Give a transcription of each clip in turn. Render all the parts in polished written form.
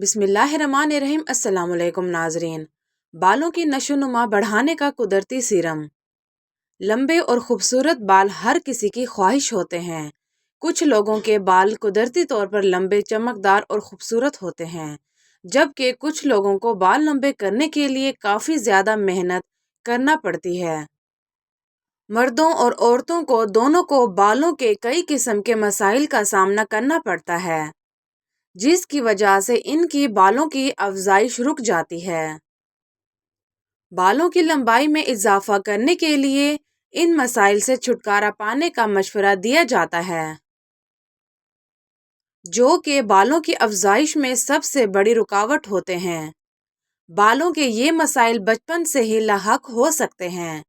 بسم اللہ الرحمن الرحیم۔ السلام علیکم ناظرین۔ بالوں کی نشو و نما بڑھانے کا قدرتی سیرم۔ لمبے اور خوبصورت بال ہر کسی کی خواہش ہوتے ہیں۔ کچھ لوگوں کے بال قدرتی طور پر لمبے، چمکدار اور خوبصورت ہوتے ہیں، جبکہ کچھ لوگوں کو بال لمبے کرنے کے لیے کافی زیادہ محنت کرنا پڑتی ہے۔ مردوں اور عورتوں کو دونوں کو بالوں کے کئی قسم کے مسائل کا سامنا کرنا پڑتا ہے، جس کی وجہ سے ان کی بالوں کی افزائش رک جاتی ہے۔ بالوں کی لمبائی میں اضافہ کرنے کے لیے ان مسائل سے چھٹکارا پانے کا مشورہ دیا جاتا ہے، جو کہ بالوں کی افزائش میں سب سے بڑی رکاوٹ ہوتے ہیں۔ بالوں کے یہ مسائل بچپن سے ہی لاحق ہو سکتے ہیں۔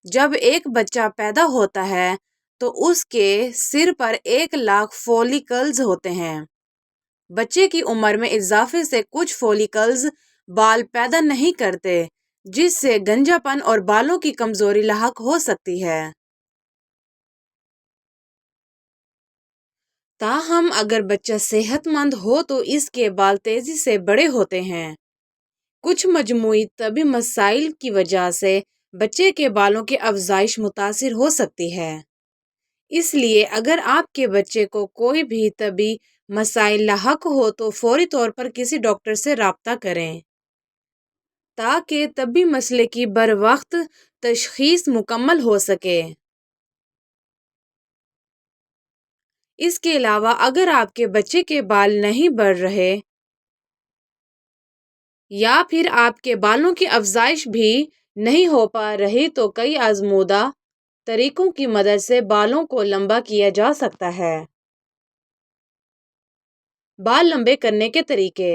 جب ایک بچہ پیدا ہوتا ہے تو اس کے سر پر 1,00,000 فولیکلز ہوتے ہیں۔ بچے کی عمر میں اضافے سے کچھ فولیکلز بال پیدا نہیں کرتے، جس سے گنجا پن اور بالوں کی کمزوری لاحق ہو سکتی ہے۔ تاہم اگر بچہ صحت مند ہو تو اس کے بال تیزی سے بڑے ہوتے ہیں۔ کچھ مجموعی طبی مسائل کی وجہ سے بچے کے بالوں کی افزائش متاثر ہو سکتی ہے۔ اس لیے اگر آپ کے بچے کو کوئی بھی طبی مسائل لاحق ہو تو فوری طور پر کسی ڈاکٹر سے رابطہ کریں، تاکہ طبی مسئلے کی بروقت تشخیص مکمل ہو سکے۔ اس کے علاوہ اگر آپ کے بچے کے بال نہیں بڑھ رہے یا پھر آپ کے بالوں کی افزائش بھی نہیں ہو پا رہی تو کئی آزمودہ طریقوں کی مدد سے بالوں کو لمبا کیا جا سکتا ہے۔ بال لمبے کرنے کے طریقے۔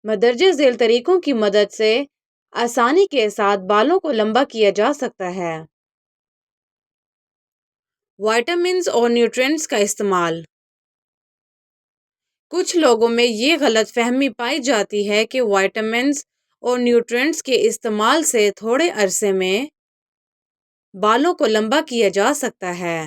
مندرجہ ذیل طریقوں کی مدد سے آسانی کے ساتھ بالوں کو لمبا کیا جا سکتا ہے۔ وٹامنز اور نیوٹرینٹس کا استعمال۔ کچھ لوگوں میں یہ غلط فہمی پائی جاتی ہے کہ وٹامنز اور نیوٹرینٹس کے استعمال سے تھوڑے عرصے میں بالوں کو لمبا کیا جا سکتا ہے۔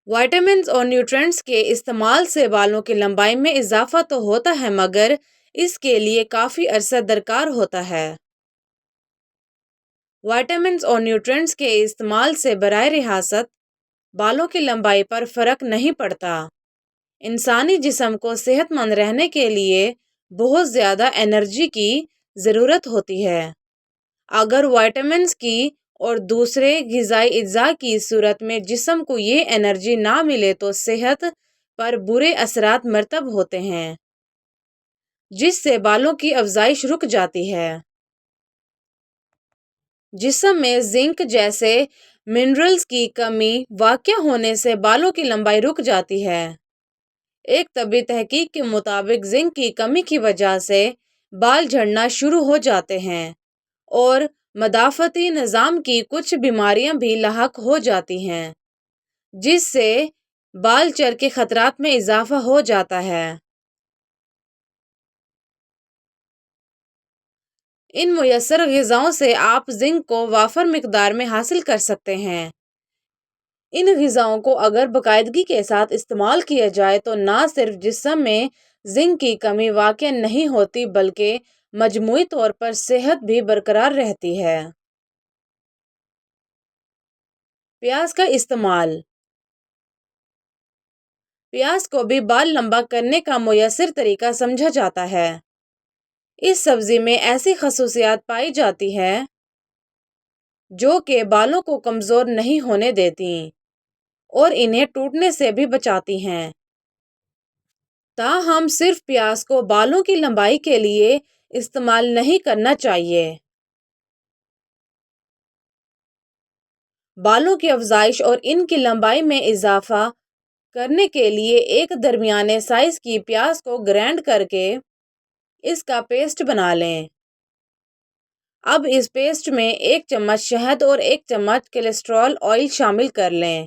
وٹامنز اور نیوٹرینٹس کے استعمال سے بالوں کی لمبائی میں اضافہ تو ہوتا ہے، مگر اس کے لیے کافی عرصہ درکار ہوتا ہے۔ وٹامنز اور نیوٹرینٹس کے استعمال سے براہ راست بالوں کی لمبائی پر فرق نہیں پڑتا۔ انسانی جسم کو صحت مند رہنے کے لیے بہت زیادہ انرجی کی ضرورت ہوتی ہے۔ اگر وٹامنز کی اور دوسرے غذائی اجزاء کی صورت میں جسم کو یہ انرجی نہ ملے تو صحت پر برے اثرات مرتب ہوتے ہیں، جس سے بالوں کی افزائش رک جاتی ہے۔ جسم میں زنک جیسے منرلز کی کمی واقع ہونے سے بالوں کی لمبائی رک جاتی ہے۔ ایک طبی تحقیق کے مطابق زنک کی کمی کی وجہ سے بال جھڑنا شروع ہو جاتے ہیں اور مدافعتی نظام کی کچھ بیماریاں بھی لاحق ہو جاتی ہیں، جس سے بال چر کے خطرات میں اضافہ ہو جاتا ہے۔ ان میسر غذاؤں سے آپ زنک کو وافر مقدار میں حاصل کر سکتے ہیں۔ ان غذاؤں کو اگر باقاعدگی کے ساتھ استعمال کیا جائے تو نہ صرف جسم میں زنک کی کمی واقع نہیں ہوتی بلکہ مجموعی طور پر صحت بھی برقرار رہتی ہے۔ پیاز کا استعمال۔ پیاز کو بھی بال لمبا کرنے کا مؤثر طریقہ سمجھا جاتا ہے۔ اس سبزی میں ایسی خصوصیات پائی جاتی ہیں جو کہ بالوں کو کمزور نہیں ہونے دیتی اور انہیں ٹوٹنے سے بھی بچاتی ہیں۔ تاہم صرف پیاز کو بالوں کی لمبائی کے لیے استعمال نہیں کرنا چاہیے۔ بالوں کی افزائش اور ان کی لمبائی میں اضافہ کرنے کے لیے ایک درمیانے سائز کی پیاز کو گرائنڈ کر کے اس کا پیسٹ بنا لیں۔ اب اس پیسٹ میں 1 چمچ شہد اور 1 چمچ کیسٹرول آئل شامل کر لیں۔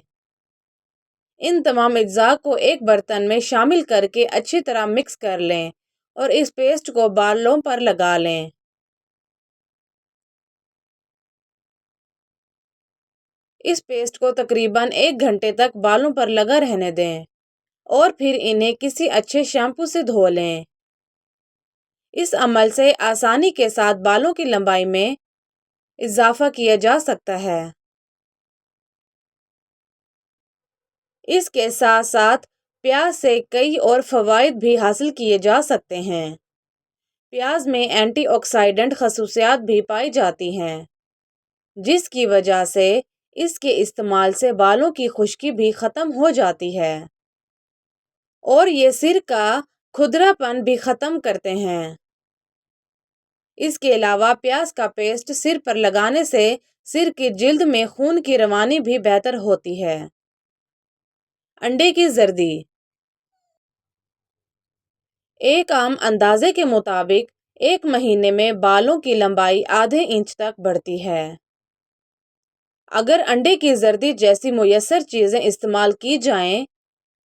ان تمام اجزاء کو ایک برتن میں شامل کر کے اچھی طرح مکس کر لیں اور اس پیسٹ کو بالوں پر لگا لیں۔ اس پیسٹ کو تقریباً 1 گھنٹے تک بالوں پر لگا رہنے دیں۔ اور پھر انہیں کسی اچھے شیمپو سے دھو لیں۔ اس عمل سے آسانی کے ساتھ بالوں کی لمبائی میں اضافہ کیا جا سکتا ہے۔ اس کے ساتھ ساتھ پیاز سے کئی اور فوائد بھی حاصل کیے جا سکتے ہیں۔ پیاز میں اینٹی آکسیڈنٹ خصوصیات بھی پائی جاتی ہیں، جس کی وجہ سے اس کے استعمال سے بالوں کی خشکی بھی ختم ہو جاتی ہے اور یہ سر کا کھردرا پن بھی ختم کرتے ہیں۔ اس کے علاوہ پیاز کا پیسٹ سر پر لگانے سے سر کی جلد میں خون کی روانی بھی بہتر ہوتی ہے۔ انڈے کی زردی۔ ایک عام اندازے کے مطابق ایک مہینے میں بالوں کی لمبائی آدھے انچ تک بڑھتی ہے۔ اگر انڈے کی زردی جیسی مؤثر چیزیں استعمال کی جائیں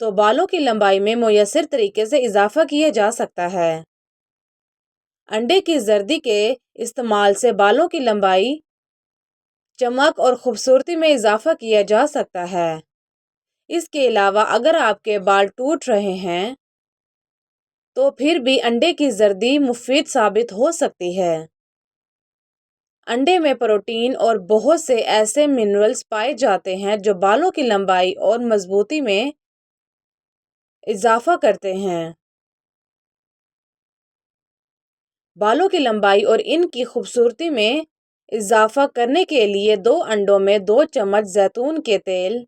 تو بالوں کی لمبائی میں مؤثر طریقے سے اضافہ کیا جا سکتا ہے۔ انڈے کی زردی کے استعمال سے بالوں کی لمبائی، چمک اور خوبصورتی میں اضافہ کیا جا سکتا ہے۔ اس کے علاوہ اگر آپ کے بال ٹوٹ رہے ہیں تو پھر بھی انڈے کی زردی مفید ثابت ہو سکتی ہے۔ انڈے میں پروٹین اور بہت سے ایسے منرلز پائے جاتے ہیں جو بالوں کی لمبائی اور مضبوطی میں اضافہ کرتے ہیں۔ بالوں کی لمبائی اور ان کی خوبصورتی میں اضافہ کرنے کے لیے 2 انڈوں میں 2 چمچ زیتون کے تیل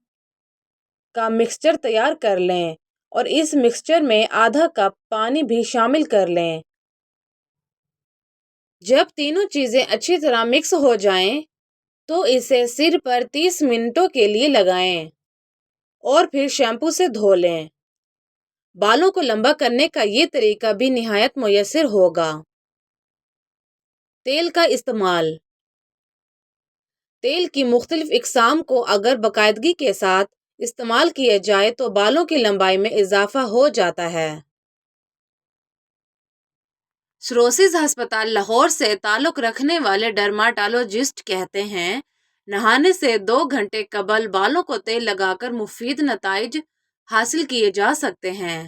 کا مکسچر تیار کر لیں اور اس مکسچر میں آدھا کپ پانی بھی شامل کر لیں۔ جب تینوں چیزیں اچھی طرح مکس ہو جائیں تو اسے سر پر 30 منٹوں کے لیے لگائیں اور پھر شیمپو سے دھو لیں۔ بالوں کو لمبا کرنے کا یہ طریقہ بھی نہایت مؤثر ہوگا۔ تیل کا استعمال۔ تیل کی مختلف اقسام کو اگر باقاعدگی کے ساتھ استعمال کیا جائے تو بالوں کی لمبائی میں اضافہ ہو جاتا ہے۔ سروسز ہسپتال لاہور سے تعلق رکھنے والے ڈرماٹولوجسٹ کہتے ہیں، نہانے سے 2 گھنٹے قبل بالوں کو تیل لگا کر مفید نتائج حاصل کیے جا سکتے ہیں۔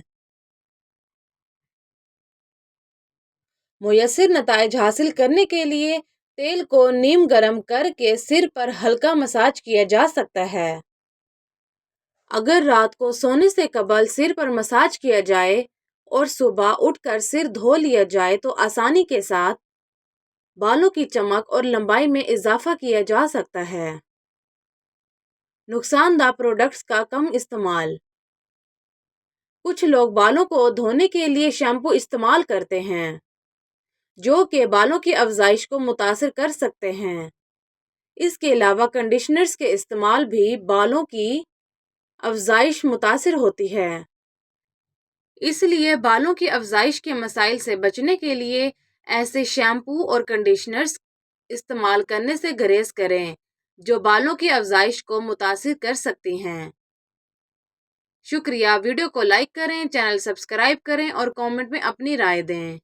مؤثر نتائج حاصل کرنے کے لیے تیل کو نیم گرم کر کے سر پر ہلکا مساج کیا جا سکتا ہے۔ اگر رات کو سونے سے قبل سر پر مساج کیا جائے اور صبح اٹھ کر سر دھو لیا جائے تو آسانی کے ساتھ بالوں کی چمک اور لمبائی میں اضافہ کیا جا سکتا ہے۔ نقصان دہ پروڈکٹس کا کم استعمال۔ کچھ لوگ بالوں کو دھونے کے لیے شیمپو استعمال کرتے ہیں جو کہ بالوں کی افزائش کو متاثر کر سکتے ہیں۔ اس کے علاوہ کنڈیشنرز کے استعمال بھی بالوں کی افزائش متاثر ہوتی ہے۔ اس لیے بالوں کی افزائش کے مسائل سے بچنے کے لیے ایسے شیمپو اور کنڈیشنرز استعمال کرنے سے گریز کریں جو بالوں کی افزائش کو متاثر کر سکتی ہیں۔ شکریہ۔ ویڈیو کو لائک کریں، چینل سبسکرائب کریں اور کامنٹ میں اپنی رائے دیں۔